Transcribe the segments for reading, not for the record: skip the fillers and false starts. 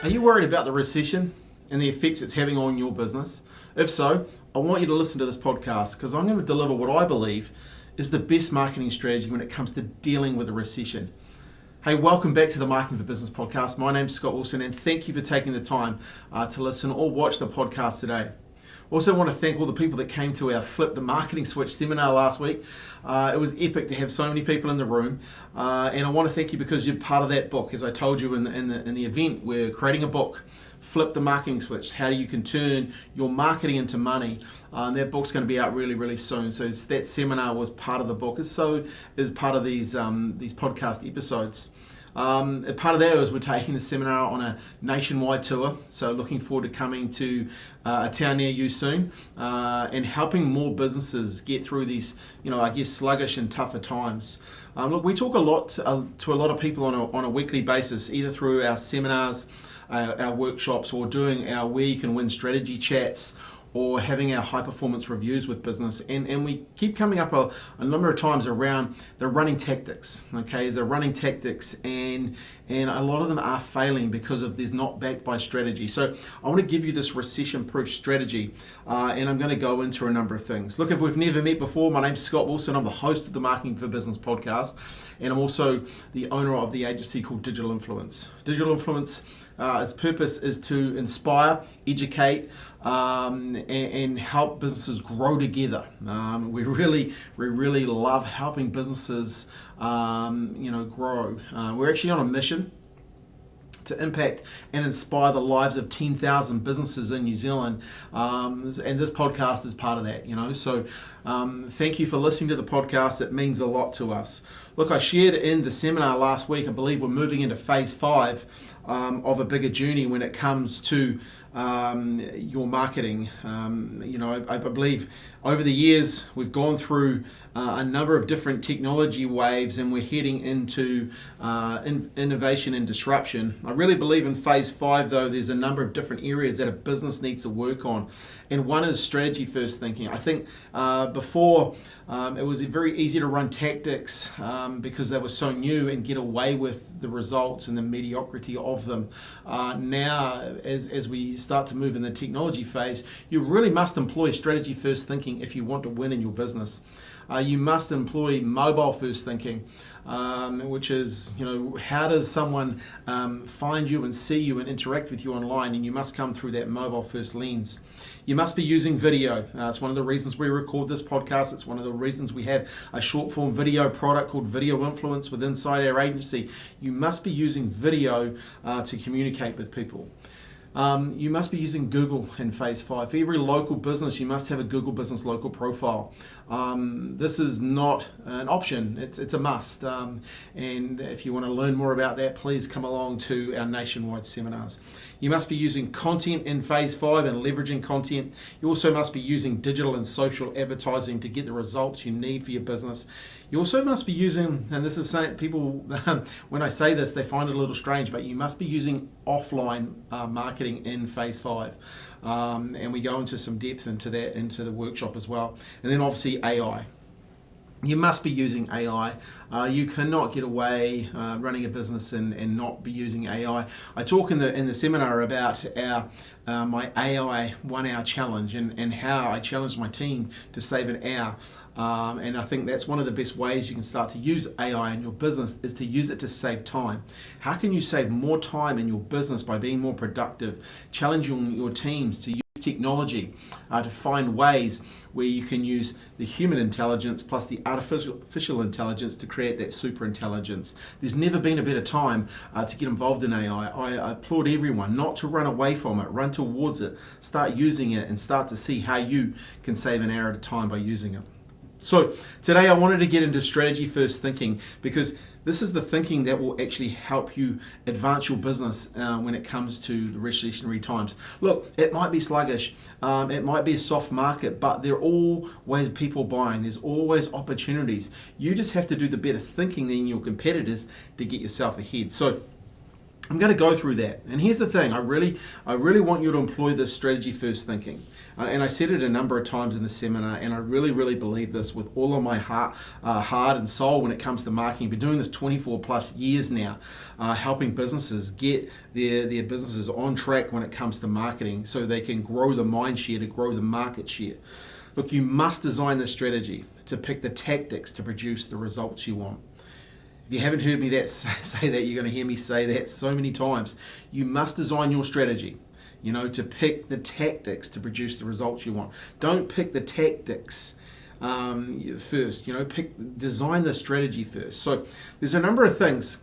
Are you worried about the recession and the effects it's having on your business? If so, I want you to listen to this podcast because I'm going to deliver what I believe is the best marketing strategy when it comes to dealing with a recession. Hey, welcome back to the Marketing for Business podcast. My name's Scott Wilson and thank you for taking the time to listen or watch the podcast today. Also want to thank all the people that came to our Flip the Marketing Switch seminar last week. It was epic to have so many people in the room. And I want to thank you because you're part of that book. As I told you in the event, we're creating a book, Flip the Marketing Switch, how you can turn your marketing into money. That book's going to be out really, really soon. So that seminar was part of the book. So is part of these podcast episodes. Part of that is we're taking the seminar on a nationwide tour, so looking forward to coming to a town near you soon and helping more businesses get through these, sluggish and tougher times. Look, we talk a lot to a lot of people on a weekly basis, either through our seminars, our workshops, or doing our Where You Can Win strategy chats, or having our high performance reviews with business. And we keep coming up a number of times around the running tactics, okay? The running tactics and a lot of them are failing because of there's not backed by strategy. So I want to give you this recession-proof strategy and I'm going to go into a number of things. Look, if we've never met before, my name's Scott Wilson. I'm the host of the Marketing for Business podcast and I'm also the owner of the agency called Digital Influence. Digital Influence, its purpose is to inspire, educate, and help businesses grow together. We really love helping businesses, grow. We're actually on a mission to impact and inspire the lives of 10,000 businesses in New Zealand, and this podcast is part of that. So thank you for listening to the podcast. It means a lot to us. Look, I shared in the seminar last week, I believe we're moving into phase 5 of a bigger journey when it comes to your marketing. I believe over the years we've gone through a number of different technology waves and we're heading into innovation and disruption. I really believe in phase 5 though there's a number of different areas that a business needs to work on, and one is strategy first thinking. I think before it was very easy to run tactics because they were so new and get away with the results and the mediocrity of them. Now as we start to move in the technology phase, you really must employ strategy first thinking if you want to win in your business. You must employ mobile first thinking, which is, how does someone find you and see you and interact with you online, and you must come through that mobile first lens. You must be using video. It's one of the reasons we record this podcast. It's one of the reasons we have a short form video product called Video Influence inside our agency. You must be using video to communicate with people. You must be using Google in phase 5. For every local business, you must have a Google Business Local profile. This is not an option, it's a must. And if you want to learn more about that, please come along to our nationwide seminars. You must be using content in phase 5 and leveraging content. You also must be using digital and social advertising to get the results you need for your business. You also must be using, and this is saying people, when I say this, they find it a little strange, but you must be using offline marketing in phase 5. And we go into some depth into that, into the workshop as well. And then obviously AI. You must be using AI. You cannot get away running a business and not be using AI. I talk in the seminar about my AI 1 hour challenge and how I challenged my team to save an hour. And I think that's one of the best ways you can start to use AI in your business is to use it to save time. How can you save more time in your business by being more productive, challenging your teams to use technology to find ways where you can use the human intelligence plus the artificial intelligence to create that super intelligence. There's never been a better time to get involved in AI. I applaud everyone not to run away from it, run towards it, start using it and start to see how you can save an hour at a time by using it. So today I wanted to get into strategy first thinking because this is the thinking that will actually help you advance your business when it comes to the recessionary times. Look, it might be sluggish, it might be a soft market, but there are always people buying. There's always opportunities. You just have to do the better thinking than your competitors to get yourself ahead. So I'm going to go through that. And here's the thing, I really want you to employ this strategy first thinking. And I said it a number of times in the seminar, and I really believe this with all of my heart and soul when it comes to marketing. I've been doing this 24 plus years now, helping businesses get their businesses on track when it comes to marketing so they can grow the mind share to grow the market share. Look, you must design this strategy to pick the tactics to produce the results you want. If you haven't heard me say that, you're going to hear me say that so many times. You must design your strategy, to pick the tactics to produce the results you want. Don't pick the tactics first. Design the strategy first. So there's a number of things.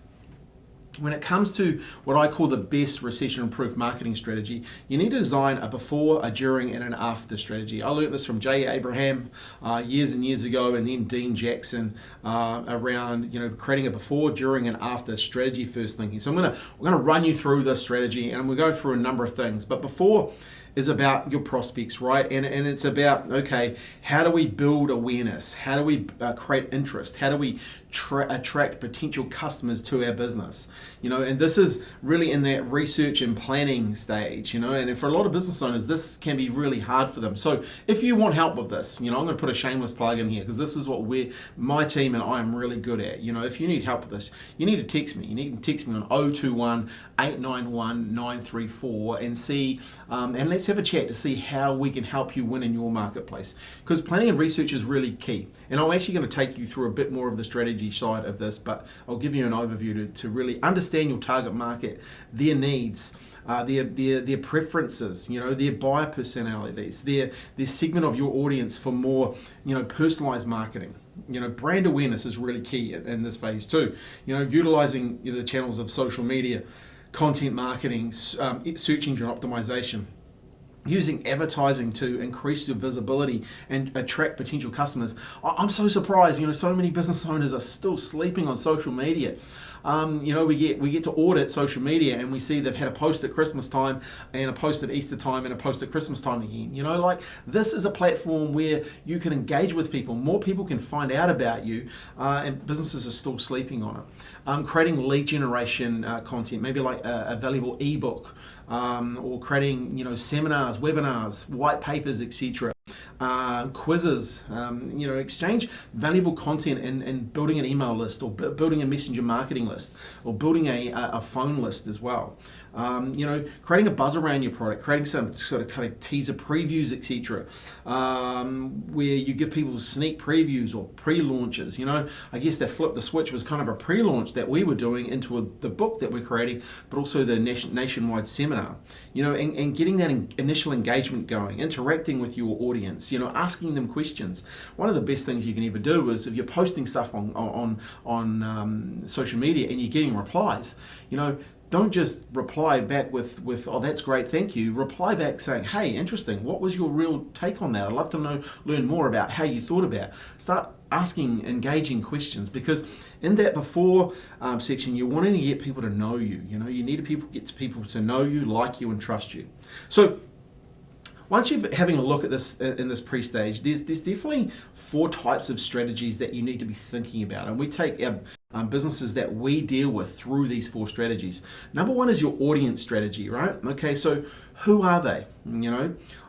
When it comes to what I call the best recession-proof marketing strategy, you need to design a before, a during, and an after strategy. I learned this from Jay Abraham years and years ago, and then Dean Jackson around creating a before, during, and after strategy first thinking. So we're gonna run you through this strategy, and we'll go through a number of things. But before is about your prospects, right? And it's about, okay, how do we build awareness? How do we create interest? How do we attract potential customers to our business? And this is really in that research and planning stage, and for a lot of business owners, this can be really hard for them. So if you want help with this, I'm going to put a shameless plug in here because this is what my team and I am really good at. If you need help with this, you need to text me. You need to text me on 021 891 934 and see, and let's have a chat to see how we can help you win in your marketplace. Because planning and research is really key. And I'm actually going to take you through a bit more of the strategy side of this, but I'll give you an overview to really understand your target market, their needs, their preferences, their buyer personalities, their segment of your audience for more, personalized marketing. Brand awareness is really key in this phase too. Utilizing the channels of social media, content marketing, search engine optimization, using advertising to increase your visibility and attract potential customers. I'm so surprised, so many business owners are still sleeping on social media. We get to audit social media and we see they've had a post at Christmas time and a post at Easter time and a post at Christmas time again. This is a platform where you can engage with people. More people can find out about you, and businesses are still sleeping on it. Creating lead generation content, maybe like a valuable ebook, or creating seminars, webinars, white papers, etc. Quizzes, exchange valuable content and building an email list or building a messenger marketing list or building a phone list as well. Creating a buzz around your product, creating some sort of kind of teaser previews, etc. Where you give people sneak previews or pre-launches. I guess that flip the switch was kind of a pre-launch that we were doing into the book that we're creating, but also the nationwide seminar. And getting that initial engagement going, interacting with your audience, asking them questions. One of the best things you can ever do is if you're posting stuff on social media and you're getting replies, don't just reply back with oh, that's great, thank you. Reply back saying, hey, interesting, what was your real take on that? I'd love to learn more about how you thought about it. Start asking engaging questions, because in that before section, you're wanting to get people to know you. You need to get people to know you, like you, and trust you. So once you're having a look at this in this pre-stage, there's definitely 4 types of strategies that you need to be thinking about. And we take our businesses that we deal with through these 4 strategies. Number 1 is your audience strategy, right? Okay, so who are they?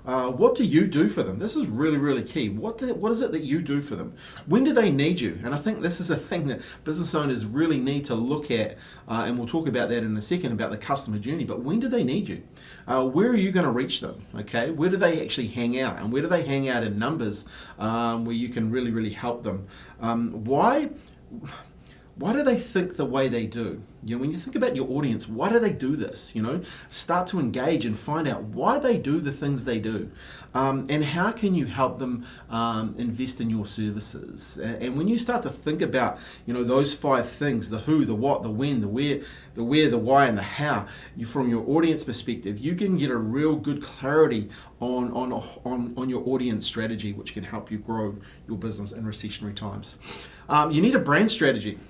What do you do for them? This is really key. What is it that you do for them? When do they need you? And I think this is a thing that business owners really need to look at, and we'll talk about that in a second about the customer journey. But when do they need you? Where are you going to reach them? Okay, where do they actually hang out? And where do they hang out in numbers where you can really help them? Why do they think the way they do? When you think about your audience, why do they do this? Start to engage and find out why they do the things they do, and how can you help them invest in your services. And when you start to think about those 5 things: the who, the what, the when, the where, the why, and the how, from your audience perspective, you can get a real good clarity on your audience strategy, which can help you grow your business in recessionary times. You need a brand strategy.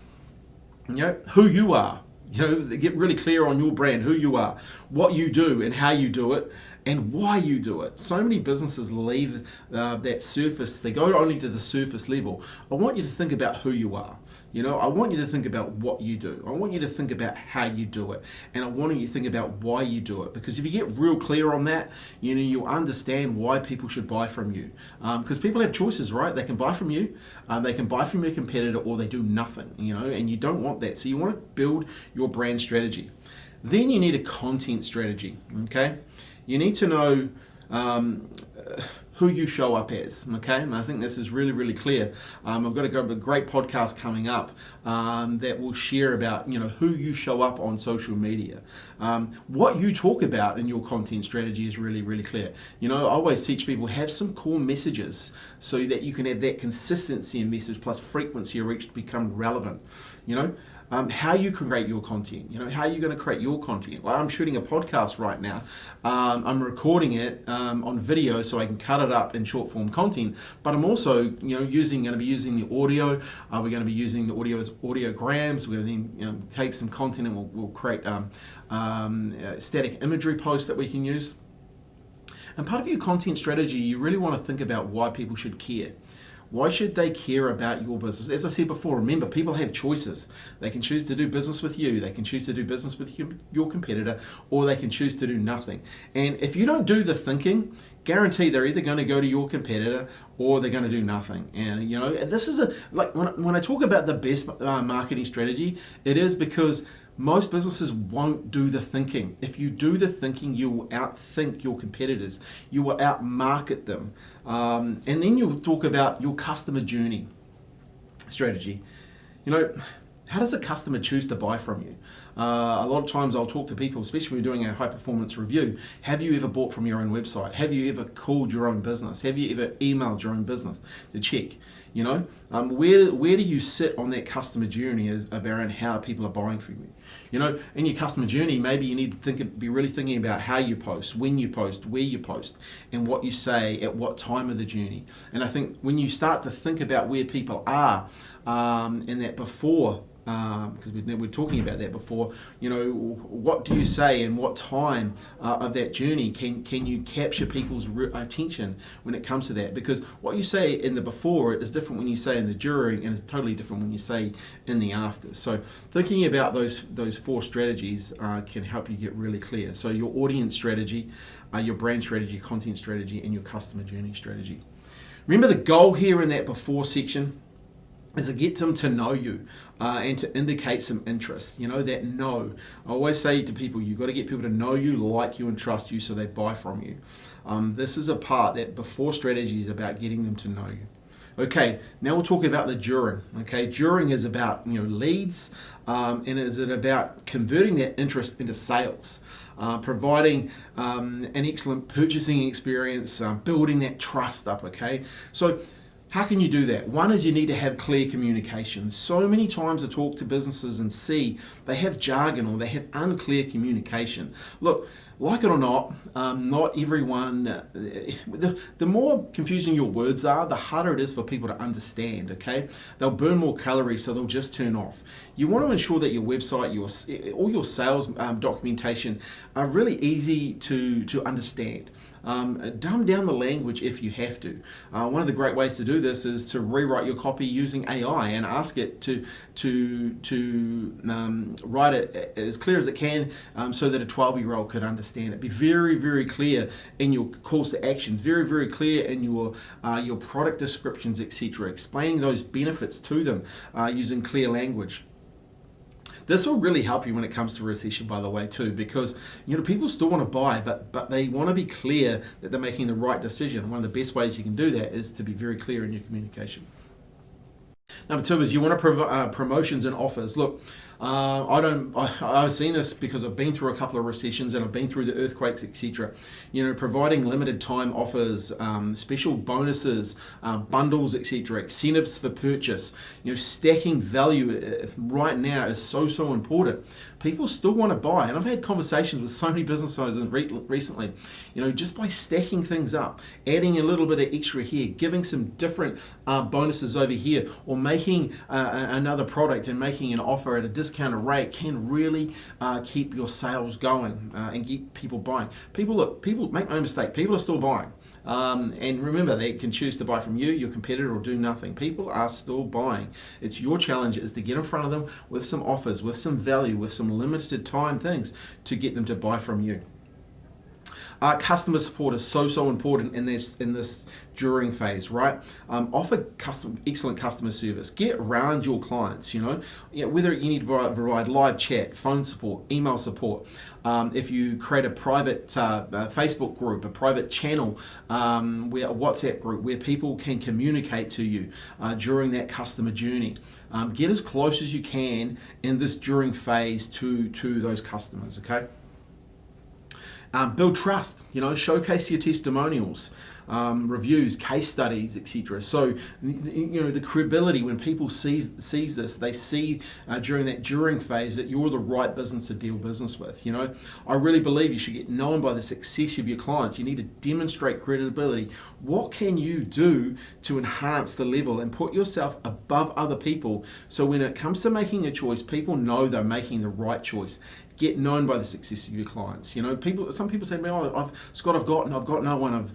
Who you are. Get really clear on your brand, who you are, what you do and how you do it, and why you do it. So many businesses leave that surface, they go only to the surface level. I want you to think about who you are. I want you to think about what you do. I want you to think about how you do it. And I want you to think about why you do it. Because if you get real clear on that, you'll understand why people should buy from you. Because people have choices, right? They can buy from you, they can buy from your competitor, or they do nothing, and you don't want that. So you want to build your brand strategy. Then you need a content strategy, okay? You need to know who you show up as, okay? And I think this is really, really clear. I've got a great podcast coming up that will share about, who you show up on social media. What you talk about in your content strategy is really, really clear. I always teach people, have some core messages so that you can have that consistency in message plus frequency of reach to become relevant, how you can create your content, how are you going to create your content? Like, I'm shooting a podcast right now. I'm recording it on video so I can cut it up in short form content, but I'm also, going to be using the audio. We're going to be using the audio as audiograms. We're going to then, take some content and we'll create static imagery posts that we can use. And part of your content strategy, you really want to think about why people should care. Why should they care about your business? As I said before, remember, people have choices. They can choose to do business with you, they can choose to do business with your competitor, or they can choose to do nothing. And if you don't do the thinking, guarantee they're either going to go to your competitor or they're going to do nothing. And this is when I talk about the best marketing strategy, it is because most businesses won't do the thinking. If you do the thinking, you will outthink your competitors. You will outmarket them. And then you'll talk about your customer journey strategy. How does a customer choose to buy from you? A lot of times I'll talk to people, especially when we're doing a high performance review. Have you ever bought from your own website? Have you ever called your own business? Have you ever emailed your own business to check? Where do you sit on that customer journey around how people are buying from you? In your customer journey, maybe you need to be really thinking about how you post, when you post, where you post, and what you say at what time of the journey. And I think when you start to think about where people are in that before, because we're talking about that before, what do you say and what time of that journey can you capture people's attention when it comes to that? Because what you say in the before is different when you say in the during, and it's totally different when you say in the after. So thinking about those four strategies can help you get really clear. So your audience strategy, your brand strategy, content strategy, and your customer journey strategy. Remember the goal here in that before section is to get them to know you and to indicate some interest, that know. I always say to people, you've got to get people to know you, like you, and trust you so they buy from you. This is a part, that before strategy is about getting them to know you. Okay, now we'll talk about the during. Okay, during is about leads, and is it about converting that interest into sales, providing an excellent purchasing experience, building that trust up. Okay, so how can you do that? One is you need to have clear communication. So many times I talk to businesses and see they have jargon or they have unclear communication. Look, like it or not, not everyone, the more confusing your words are, the harder it is for people to understand, okay? They'll burn more calories, so they'll just turn off. You want to ensure that your website, all your sales documentation are really easy to understand. Dumb down the language if you have to. One of the great ways to do this is to rewrite your copy using AI and ask it to write it as clear as it can, so that a 12-year-old could understand it. Be very, very clear in your calls to actions, very, very clear in your product descriptions, etc. Explaining those benefits to them using clear language. This will really help you when it comes to recession, by the way, too, because people still want to buy, but they want to be clear that they're making the right decision. One of the best ways you can do that is to be very clear in your communication. Number two is you want to promotions and offers. Look, I've seen this because I've been through a couple of recessions and I've been through the earthquakes, etc. Providing limited time offers, special bonuses, bundles, etc., incentives for purchase. Stacking value right now is so important. People still want to buy, and I've had conversations with so many business owners recently. Just by stacking things up, adding a little bit of extra here, giving some different bonuses over here, or or making another product and making an offer at a discounted rate can really keep your sales going and keep people buying. People make no mistake, people are still buying. And remember, they can choose to buy from you, your competitor, or do nothing. People are still buying. It's your challenge is to get in front of them with some offers, with some value, with some limited time things to get them to buy from you. Customer support is so important in this during phase, right? Offer excellent customer service. Get around your clients. Whether you need to provide live chat, phone support, email support. If you create a private Facebook group, a private channel, a WhatsApp group where people can communicate to you during that customer journey. Get as close as you can in this during phase to those customers. Okay. Build trust, showcase your testimonials, reviews, case studies, etc. So, the credibility, when people sees this, they see during that during phase that you're the right business to deal business with. I really believe you should get known by the success of your clients. You need to demonstrate credibility. What can you do to enhance the level and put yourself above other people so when it comes to making a choice, people know they're making the right choice? Get known by the success of your clients. Some people say to me, "Oh, Scott, I've got no one."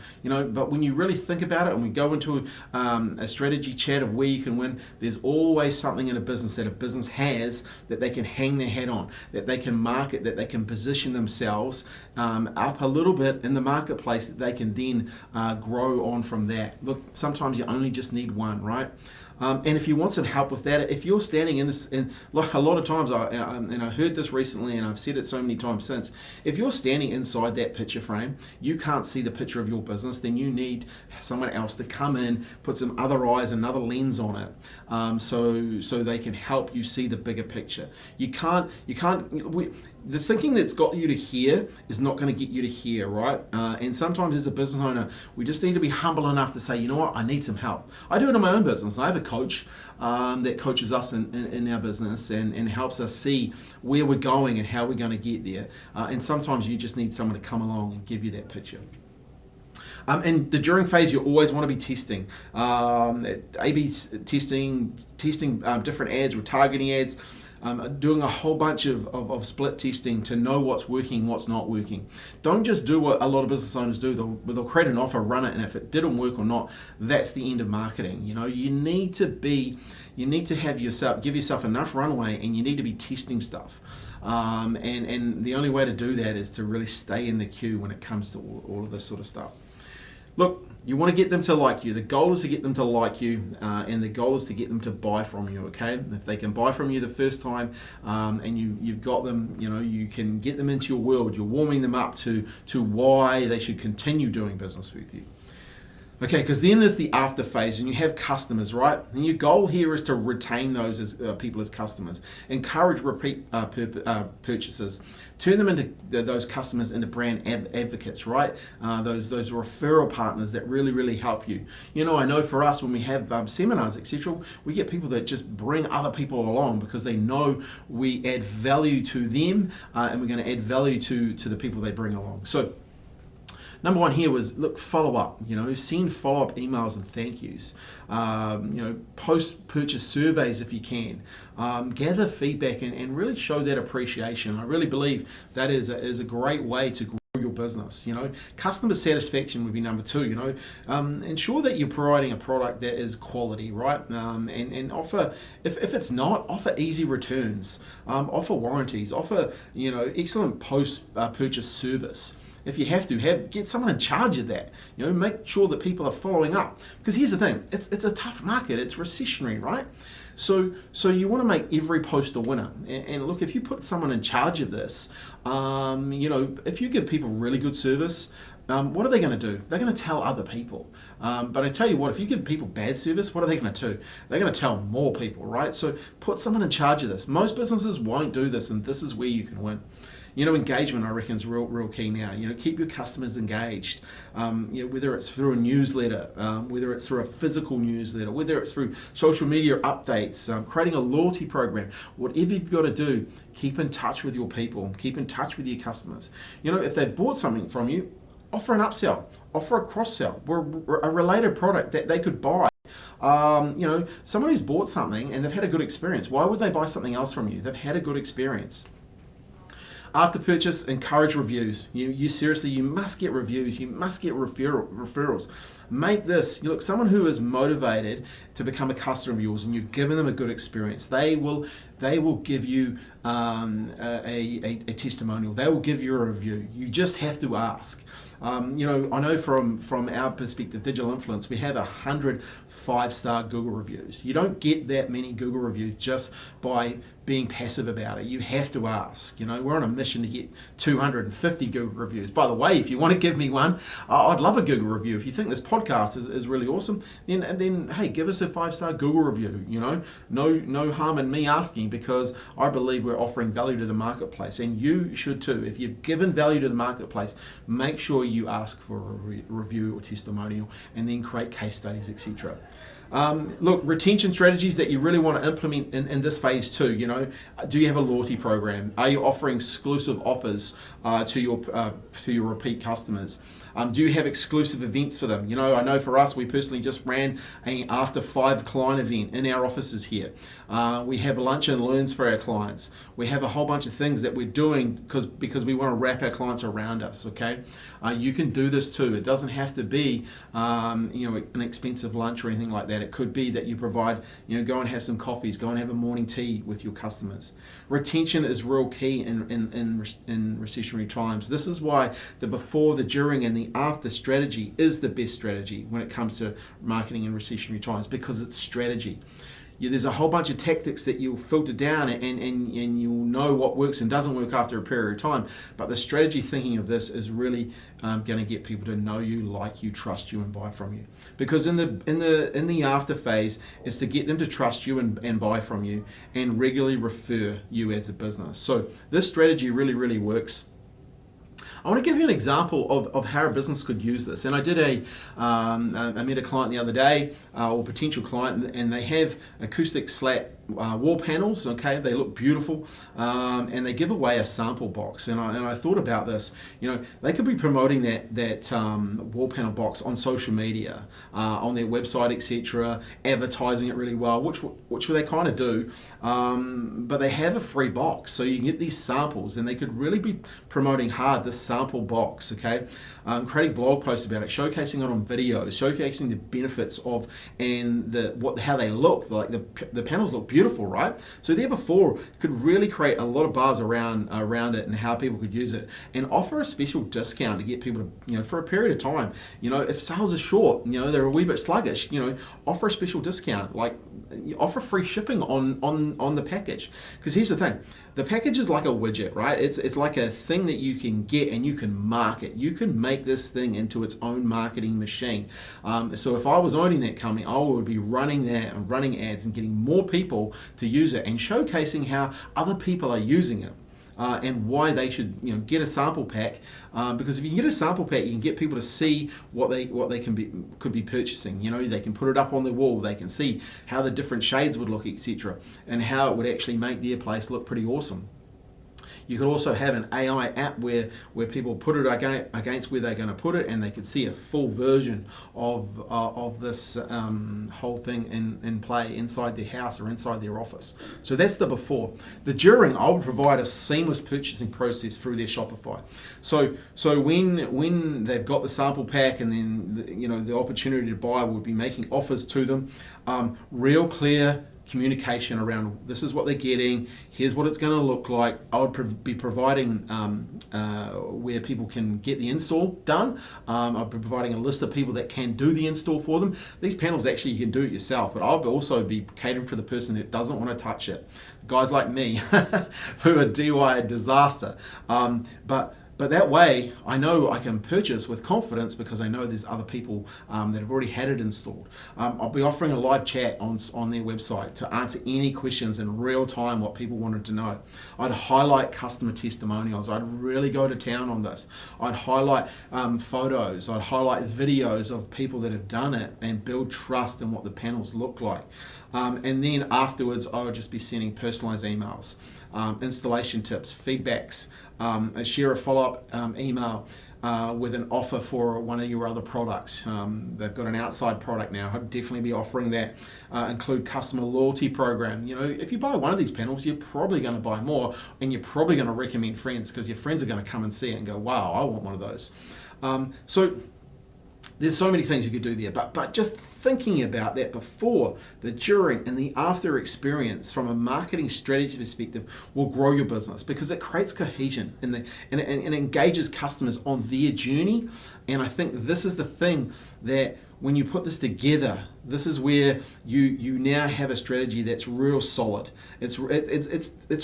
But when you really think about it, and we go into a strategy chat of where you can win, there's always something in a business that a business has that they can hang their hat on, that they can market, that they can position themselves up a little bit in the marketplace, that they can then grow on from that. Look, sometimes you only just need one, right? And if you want some help with that, if you're standing in this, and a lot of times, and I heard this recently, and I've said it so many times since, if you're standing inside that picture frame, you can't see the picture of your business, then you need someone else to come in, put some other eyes, another lens on it, so they can help you see the bigger picture. The thinking that's got you to here is not going to get you to here, right? And sometimes as a business owner, we just need to be humble enough to say, you know what, I need some help. I do it in my own business. I have a coach that coaches us in our business and helps us see where we're going and how we're going to get there. And sometimes you just need someone to come along and give you that picture. And the during phase, you always want to be testing, A/B testing different ads, retargeting ads, doing a whole bunch of split testing to know what's working, what's not working. Don't just do what a lot of business owners do. They'll create an offer, run it, and if it didn't work or not, that's the end of marketing. You need to give yourself enough runway, and you need to be testing stuff. And the only way to do that is to really stay in the queue when it comes to all of this sort of stuff. Look, you want to get them to like you. The goal is to get them to like you, and the goal is to get them to buy from you, okay? If they can buy from you the first time, and you've got them, you can get them into your world. You're warming them up to why they should continue doing business with you. Okay, because then there's the after phase, and you have customers, right? And your goal here is to retain those as people as customers. Encourage repeat purchases. Turn them into those customers into brand advocates, right? Those referral partners that really help you. I know for us when we have seminars, etc., we get people that just bring other people along because they know we add value to them, and we're going to add value to the people they bring along. So, number one here was, follow up. Send follow-up emails and thank yous. Post-purchase surveys if you can. Gather feedback and really show that appreciation. I really believe that is a great way to grow your business. Customer satisfaction would be number two. Ensure that you're providing a product that is quality, right? And offer, if it's not, offer easy returns. Offer warranties. Offer excellent post-purchase service. If you have to, get someone in charge of that. Make sure that people are following up. Because here's the thing, it's a tough market. It's recessionary, right? So you want to make every post a winner. And look, if you put someone in charge of this, if you give people really good service, what are they going to do? They're going to tell other people. But I tell you what, if you give people bad service, what are they going to do? They're going to tell more people, right? So put someone in charge of this. Most businesses won't do this, and this is where you can win. Engagement, I reckon, is real key now. Keep your customers engaged. Whether it's through a newsletter, whether it's through a physical newsletter, whether it's through social media updates, creating a loyalty program, whatever you've got to do, keep in touch with your people, keep in touch with your customers. If they've bought something from you, offer an upsell, offer a cross-sell, or a related product that they could buy Someone who's bought something and they've had a good experience. Why would they buy something else from you? They've had a good experience. After purchase, encourage reviews. You seriously, you must get reviews. You must get referrals. Make this, look, someone who is motivated to become a customer of yours and you've given them a good experience, they will give you a testimonial. They will give you a review. You just have to ask. I know from our perspective, digital influence, we have 100 5-star Google reviews. You don't get that many Google reviews just by being passive about it. You have to ask. We're on a mission to get 250 Google reviews. By the way, if you want to give me one, I'd love a Google review. If you think this podcast is really awesome, then hey, give us a 5-star Google review. No harm in me asking, because I believe we're offering value to the marketplace, and you should too. If you've given value to the marketplace, make sure you ask for a review or testimonial, and then create case studies, etc. Look, retention strategies that you really want to implement in this phase too. Do you have a loyalty program? Are you offering exclusive offers to your repeat customers? Do you have exclusive events for them? I know for us, we personally just ran an after 5 client event in our offices here. We have lunch and learns for our clients. We have a whole bunch of things that we're doing because we want to wrap our clients around us. Okay, you can do this too. It doesn't have to be an expensive lunch or anything like that. It could be that you provide, go and have some coffees, go and have a morning tea with your customers. Retention is real key in recessionary times. This is why the before, the during, and the after strategy is the best strategy when it comes to marketing in recessionary times, because it's strategy. There's a whole bunch of tactics that you'll filter down and you'll know what works and doesn't work after a period of time. But the strategy thinking of this is really going to get people to know you, like you, trust you, and buy from you. Because in the after phase, it's to get them to trust you and buy from you and regularly refer you as a business. So this strategy really, really works. I want to give you an example of how a business could use this. And I did I met a client the other day, or potential client, and they have acoustic slat wall panels. Okay, they look beautiful, and they give away a sample box. And I thought about this. They could be promoting that wall panel box on social media, on their website, etc., advertising it really well, which they kind of do. But they have a free box, so you can get these samples, and they could really be promoting hard this sample box. Okay, creating blog posts about it, showcasing it on videos, showcasing the benefits of and how they look. Like the panels look beautiful, right? So there before could really create a lot of buzz around it and how people could use it, and offer a special discount to get people to, for a period of time. If sales are short, they're a wee bit sluggish, offer a special discount, like offer free shipping on the package. Because here's the thing, the package is like a widget, right? It's like a thing that you can get and you can market. You can make this thing into its own marketing machine. So if I was owning that company, I would be running that and running ads and getting more people to use it and showcasing how other people are using it. And why they should, get a sample pack, because if you can get a sample pack, you can get people to see what they could be purchasing. They can put it up on their wall. They can see how the different shades would look, etc., and how it would actually make their place look pretty awesome. You could also have an AI app where people put it against where they're going to put it, and they could see a full version of this whole thing in play inside their house or inside their office. So that's the before. The during, I would provide a seamless purchasing process through their Shopify. So when they've got the sample pack, and then the opportunity to buy, would be making offers to them, real clear communication around this is what they're getting, here's what it's going to look like. I would be providing where people can get the install done. I'll be providing a list of people that can do the install for them. These panels, actually, you can do it yourself, but I'll also be catering for the person that doesn't want to touch it. Guys like me who are DIY a disaster. But that way, I know I can purchase with confidence because I know there's other people that have already had it installed. I'll be offering a live chat on their website to answer any questions in real time, what people wanted to know. I'd highlight customer testimonials. I'd really go to town on this. I'd highlight photos. I'd highlight videos of people that have done it and build trust in what the panels look like. And then afterwards, I would just be sending personalized emails, installation tips, feedbacks, share a follow-up email, with an offer for one of your other products. They've got an outside product now. I'd definitely be offering that. Include customer loyalty program. If you buy one of these panels, you're probably going to buy more, and you're probably going to recommend friends, because your friends are going to come and see it and go, wow, I want one of those. So there's so many things you could do there, but just thinking about that before, the during, and the after experience from a marketing strategy perspective will grow your business, because it creates cohesion and engages customers on their journey. And I think this is the thing that when you put this together, this is where you now have a strategy that's real solid. It's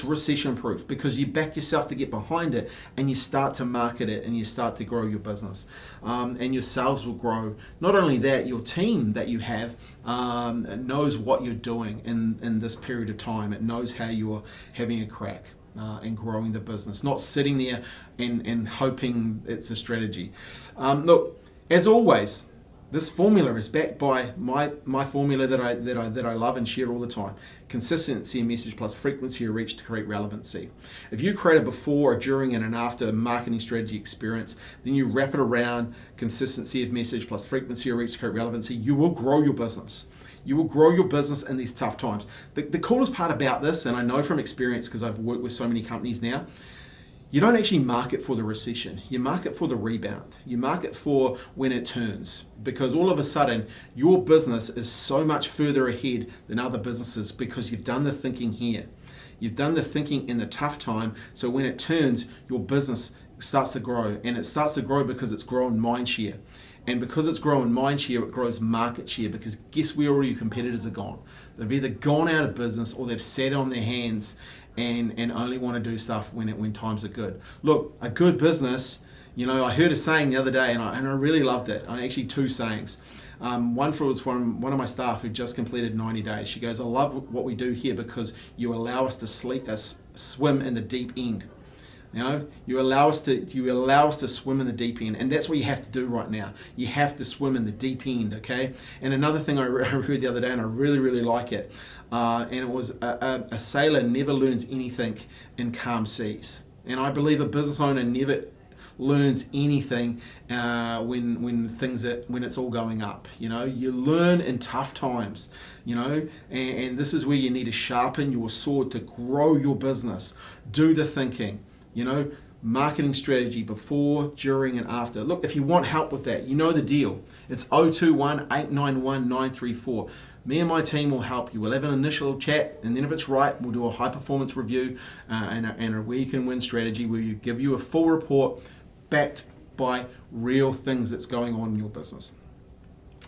recession-proof, because you back yourself to get behind it, and you start to market it, and you start to grow your business, and your sales will grow. Not only that, your team that you have knows what you're doing in this period of time. It knows how you're having a crack and growing the business, not sitting there and hoping it's a strategy. Look, as always, this formula is backed by my formula that I love and share all the time. Consistency of message plus frequency of reach to create relevancy. If you create a before, a during, and an after marketing strategy experience, then you wrap it around consistency of message plus frequency of reach to create relevancy, you will grow your business. You will grow your business in these tough times. The coolest part about this, and I know from experience because I've worked with so many companies now, you don't actually market for the recession. You market for the rebound. You market for when it turns, because all of a sudden your business is so much further ahead than other businesses, because you've done the thinking here. You've done the thinking in the tough time, so when it turns, your business starts to grow, and it starts to grow because it's growing mind share. And because it's growing mind share, it grows market share, because guess where all your competitors are gone? They've either gone out of business, or they've sat on their hands and only want to do stuff when times are good. Look, a good business, I heard a saying the other day, and I really loved it. Actually, two sayings. One was from one of my staff who just completed 90 days. She goes, I love what we do here because you allow us to swim in the deep end. You allow us to swim in the deep end, and that's what you have to do right now. You have to swim in the deep end, okay? And another thing I read the other day, and I really, really like it, and it was a sailor never learns anything in calm seas. And I believe a business owner never learns anything when it's all going up. You learn in tough times. And this is where you need to sharpen your sword to grow your business. Do the thinking. Marketing strategy before, during, and after. Look, if you want help with that, you know the deal. It's 021-891-934. Me and my team will help you. We'll have an initial chat, and then if it's right, we'll do a high-performance review and a where you can win strategy, where you give you a full report backed by real things that's going on in your business.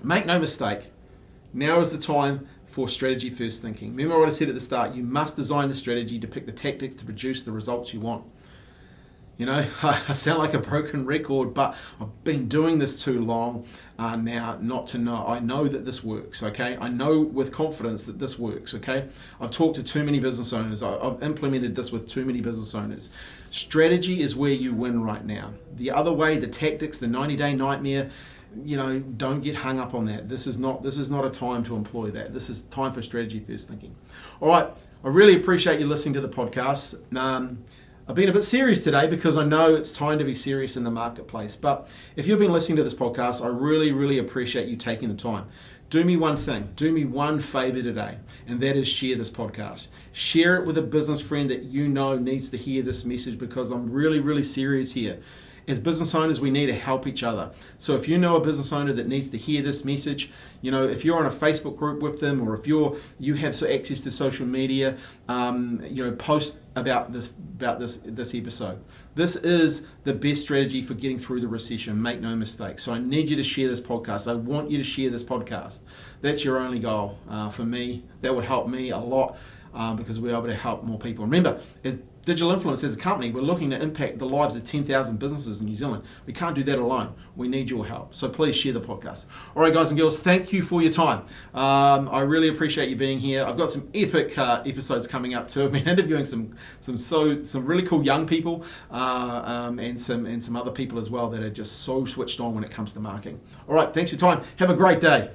Make no mistake, now is the time for strategy first thinking. Remember what I said at the start, you must design the strategy to pick the tactics to produce the results you want. I sound like a broken record, but I've been doing this too long now not to know. I know that this works, okay? I know with confidence that this works, okay? I've talked to too many business owners. I've implemented this with too many business owners. Strategy is where you win right now. The other way, the tactics, the 90-day nightmare, don't get hung up on that. This is not a time to employ that. This is time for strategy first thinking. All right, I really appreciate you listening to the podcast. I've been a bit serious today because I know it's time to be serious in the marketplace. But if you've been listening to this podcast, I really, really appreciate you taking the time. Do me one thing. Do me one favor today, and that is share this podcast. Share it with a business friend that you know needs to hear this message, because I'm really, really serious here. As business owners, we need to help each other. So if you know a business owner that needs to hear this message, if you're on a Facebook group with them, or if you have access to social media, post about this episode. This is the best strategy for getting through the recession. Make no mistake. So I need you to share this podcast. I want you to share this podcast. That's your only goal for me. That would help me a lot because we're able to help more people. Remember, as Digital Influence as a company, we're looking to impact the lives of 10,000 businesses in New Zealand. We can't do that alone. We need your help. So please share the podcast. All right, guys and girls, thank you for your time. I really appreciate you being here. I've got some epic episodes coming up too. I've been interviewing some really cool young people and some other people as well that are just so switched on when it comes to marketing. All right, thanks for your time. Have a great day.